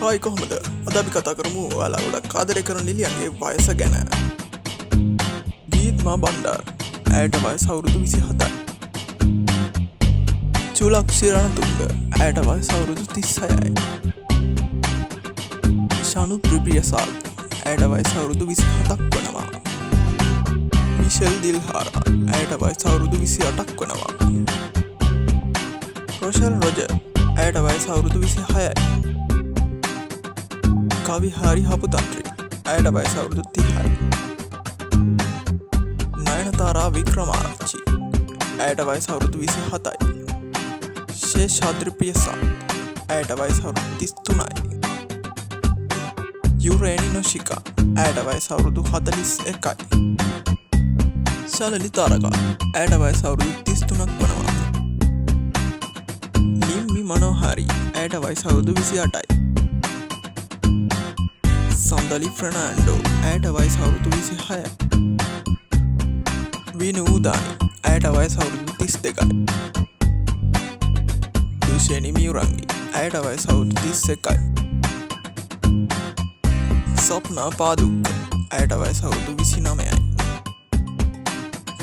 Hi කොහොමද? අද අපි කතා කරමු ඔයාලා ගොඩක් ආදරය කරන නිලියන්ගේ වයස ගැන. ගීත්මා බණ්ඩාර. ඇයට වයස අවුරුදු 27යි. චුලක්ෂි රණතුංග. ඇයට වයස අවුරුදු 36යි. ශනු ප්‍රිපියසාල්. ඇයට වයස අවුරුදු 27ක් වනවා. මිෂෙල් දිල්හාරා. ඇයට වයස අවුරුදු 28ක් වනවා. රොෂල් රොජර්. ඇයට වයස අවුරුදු 26යි. කවි හරි හපුතන්ත්‍රි. ඇයට වයස අවුරුදු 30යි. නයනතාරා වික්‍රමාරච්චි. ඇයට වයස අවුරුදු 27යි. ශේෂාද්‍රි පියසා. ඇයට වයස අවුරුදු 33යි. යුරේනි නොෂිකා. ඇයට වයස අවුරුදු 41යි. ශලලි තාරකා. ඇයට වයස අවුරුදු 33ක් වනවා. නිම්මි මනෝහරි. ඇයට වයස අවුරුදු 28යි. සන්දලි ෆ්‍රනාන්ඩෝ. ඇයට වයස අවුරුදු 26යි. විනූදානි. ඇයට වයස අවුරුදු 32යි. දුෂේනි මියුරංගි. ඇයට වයස අවුරුදු 31යි. සොප්නා පාදුක්ක. ඇයට වයස අවුරුදු 29යි.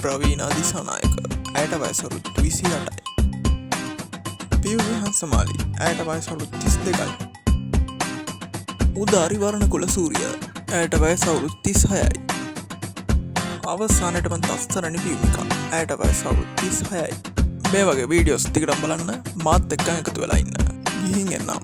ප්‍රවීණා දිසානායක. ඇයට වයස අවුරුදු 28යි. පියුමි හංසමාලි. ඇයට වයස අවුරුදු 32යි. උදාරි වර්ණකුල සූරිය. ඇයට වයස අවුරුදු 36යි. අවසානයටම තස්තරණි පියුමිකා. ඇයට වයස අවුරුදු 36යි. මේ වගේ වීඩියෝස් ටිකක් බලන්න මාත් එක්ක එකතු වෙලා ඉන්න. ගිහින් එන්නම්.